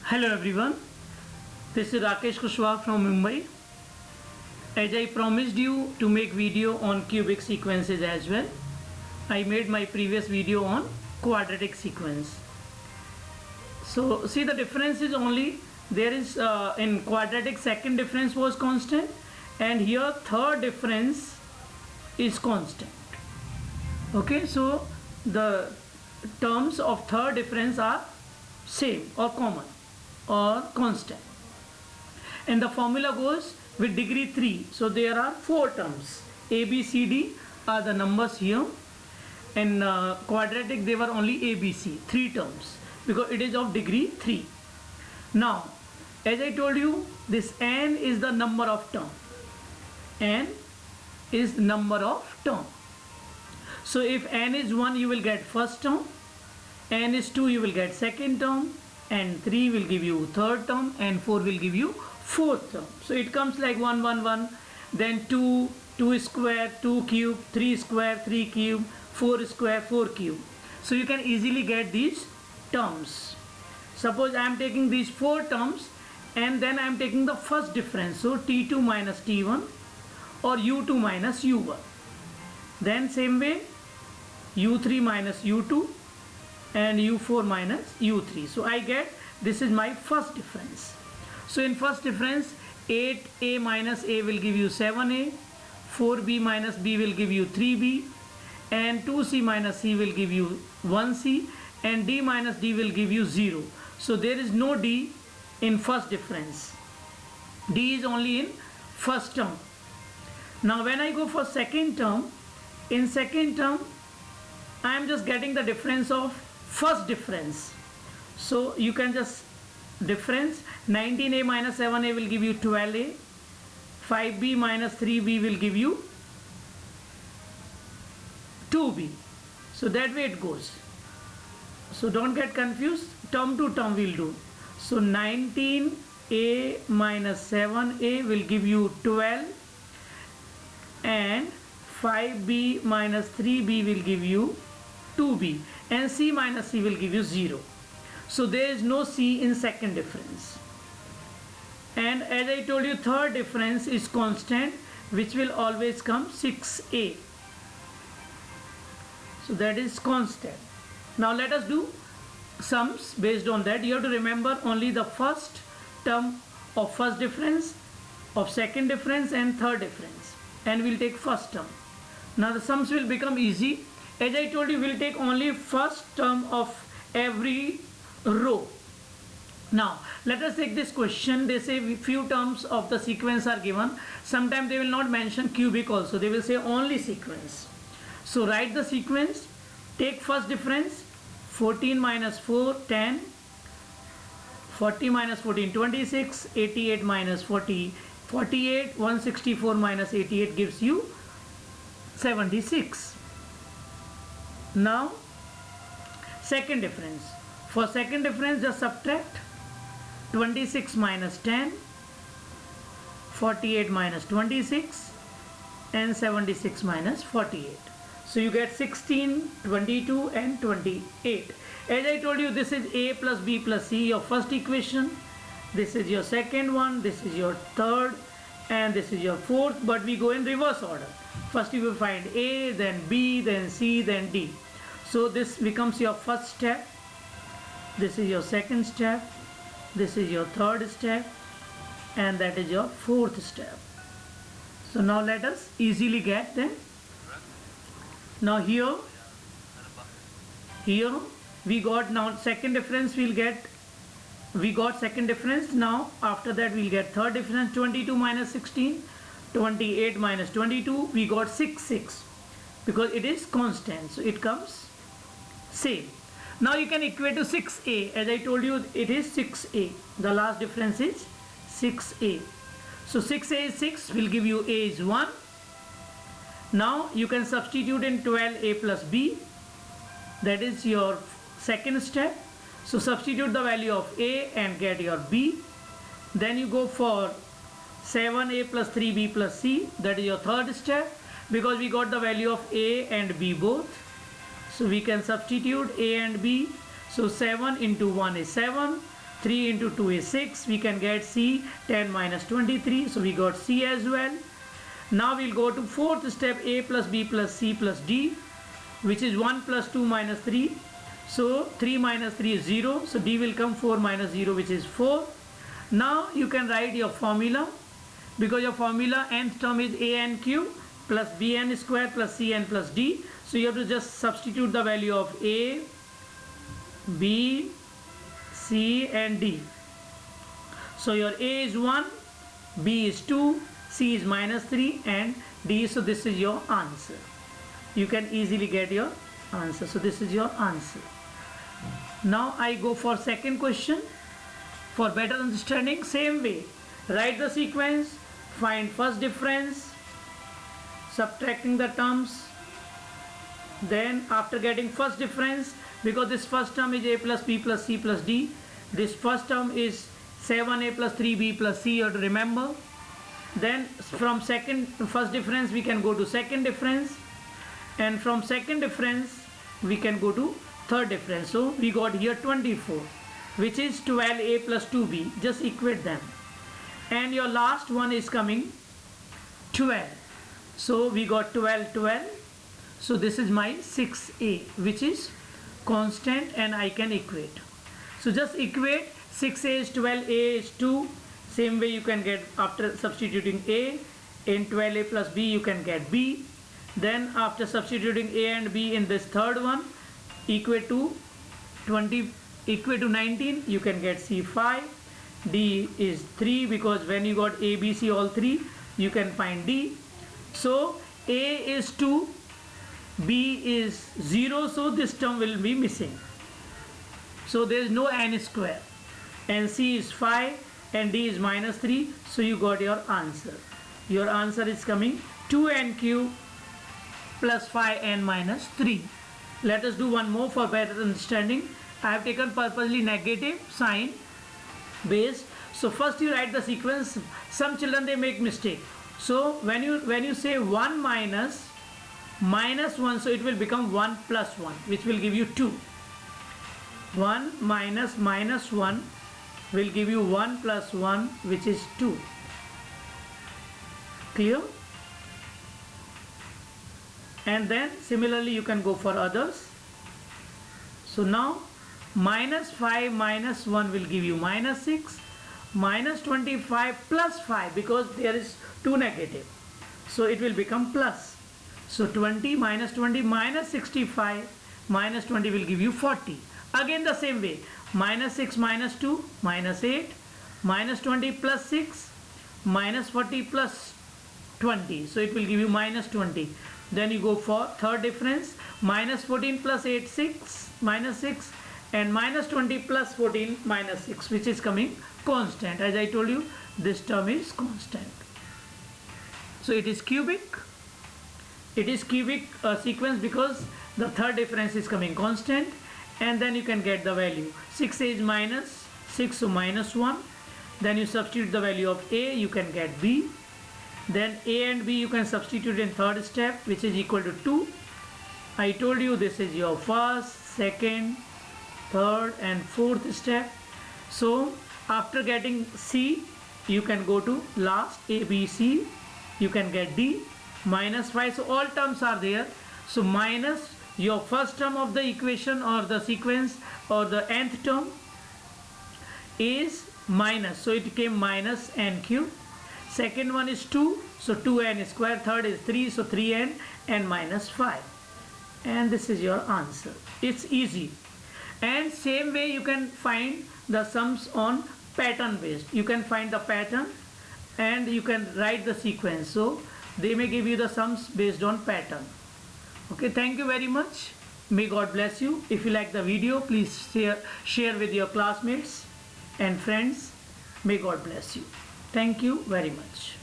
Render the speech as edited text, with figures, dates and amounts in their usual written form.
Hello everyone, this is Rakesh Kushwaha from Mumbai. As I promised you to make video on cubic sequences as well, I made my previous video on quadratic sequence. So see, the difference is only there is in quadratic second difference was constant, and here third difference is constant. Okay, so the terms of third difference are same or common or constant, and the formula goes with degree 3. So there are 4 terms. A, B, C, D are the numbers here. In quadratic they were only A, B, C, 3 terms, because it is of degree 3. Now as I told you, this n is the number of term. N is number of term. So if n is 1, you will get first term, n is 2, you will get second term, and 3 will give you third term, and 4 will give you fourth term. So it comes like 1 1 1, then 2 2 square, 2 cube, 3 square, 3 cube, 4 square, 4 cube. So you can easily get these terms. Suppose I am taking these 4 terms and then I am taking the first difference, so t2 minus t1 or u2 minus u1. Then same way u3 minus u2 and u4 minus u3. So I get, this is my first difference. So in first difference, 8a minus a will give you 7a, 4b minus b will give you 3b, and 2c minus c will give you 1c, and d minus d will give you 0. So there is no d in first difference. D is only in first term. Now when I go for second term, in second term I am just getting the difference of first difference. So you can just difference, 19a minus 7a will give you 12a, 5b minus 3b will give you 2b. So that way it goes. So don't get confused, term to term we'll do. So 19a minus 7a will give you 12, and 5b minus 3b will give you 2b, and c minus c will give you 0. So there is no c in second difference. And as I told you, third difference is constant, which will always come 6a. So that is constant. Now let us do sums based on that. You have to remember only the first term of first difference, of second difference, and third difference, and we'll take first term. Now the sums will become easy. As I told you, we'll take only first term of every row. Now let us take this question. They say few terms of the sequence are given. Sometimes they will not mention cubic also, they will say only sequence. So write the sequence, take first difference, 14 minus 4 10, 40 minus 14 26, 88 minus 40 48, 164 minus 88 gives you 76. Now second difference. For second difference, just subtract 26 minus 10, 48 minus 26, and 76 minus 48. So you get 16, 22, and 28. As I told you, this is a plus b plus c, your first equation. This is your second one, this is your third, and this is your fourth, but we go in reverse order. First you will find a, then b, then c, then d. So this becomes your first step, this is your second step, this is your third step, and that is your fourth step. So now let us easily get them. Now here we got, now second difference we'll get, we got second difference. Now after that we'll get third difference, 22 minus 16, 28 minus 22, we got 6 because it is constant, so it comes same. Now you can equate to 6a. As I told you, it is 6a. The last difference is 6a. So 6a is 6, will give you a is 1. Now you can substitute in 12a plus b. That is your second step. So substitute the value of a and get your b. Then you go for 7a plus 3b plus c. That is your third step, because we got the value of a and b both. So we can substitute a and b. So 7 into 1 is 7. 3 into 2 is 6. We can get C, 10 minus 23. So we got C as well. Now we'll go to fourth step, A plus B plus C plus D, which is 1 plus 2 minus 3. So 3 minus 3 is 0. So D will come 4 minus 0, which is 4. Now you can write your formula, because your formula nth term is ANQ plus BN square plus CN plus D. So you have to just substitute the value of A, B, C and D. So your A is 1, B is 2, C is minus 3 and D. So this is your answer. You can easily get your answer. So this is your answer. Now I go for second question. For better understanding, same way, write the sequence, find first difference, subtracting the terms. Then after getting first difference, because this first term is A plus B plus C plus D, this first term is 7A plus 3B plus C, you have to remember. Then from first difference we can go to second difference, and from second difference we can go to third difference. So we got here 24, which is 12A plus 2B. Just equate them, and your last one is coming 12. So we got 12. So this is my 6A, which is constant, and I can equate. So just equate. 6A is 12, A is 2. Same way you can get after substituting A. In 12A plus B you can get B. Then after substituting A and B in this third one, equate to 19, you can get C5. D is 3, because when you got A, B, C all 3, you can find D. So A is 2, B is 0, so this term will be missing. So there is no n square, and C is 5 and D is minus 3. So you got your answer. Your answer is coming 2n³ plus 5n minus 3. Let us do one more for better understanding. I have taken purposely negative sign based. So first you write the sequence. Some children, they make mistake. So when you say 1 minus 1, so it will become 1 plus 1, which will give you 2. 1 minus minus 1 will give you 1 plus 1, which is 2. Clear? And then similarly you can go for others. So now minus 5 minus 1 will give you minus 6. Minus 25 plus 5, because there is 2 negative, so it will become plus. So 20 minus 20 minus 65 minus 20 will give you 40. Again the same way, minus 6 minus 2 minus 8, minus 20 plus 6 minus 40 plus 20, so it will give you minus 20. Then you go for third difference, minus 14 plus 8 6 minus 6, and minus 20 plus 14 minus 6, which is coming constant. As I told you, this term is constant. So it is cubic. It is cubic sequence because the third difference is coming constant, and then you can get the value. 6 is minus 6, so minus 1. Then you substitute the value of A, you can get B. Then A and B you can substitute in third step, which is equal to 2. I told you this is your first, second, third and fourth step. So after getting C, you can go to last A, B, C. You can get D, minus 5. So all terms are there. So minus your first term of the equation or the sequence or the nth term is minus. So it came minus n³. Second one is 2. So 2n square. Third is 3. So 3n and minus 5. And this is your answer. It's easy. And same way you can find the sums on pattern based. You can find the pattern and you can write the sequence. So they may give you the sums based on pattern. Okay, thank you very much. May God bless you. If you like the video, please share with your classmates and friends. May God bless you. Thank you very much.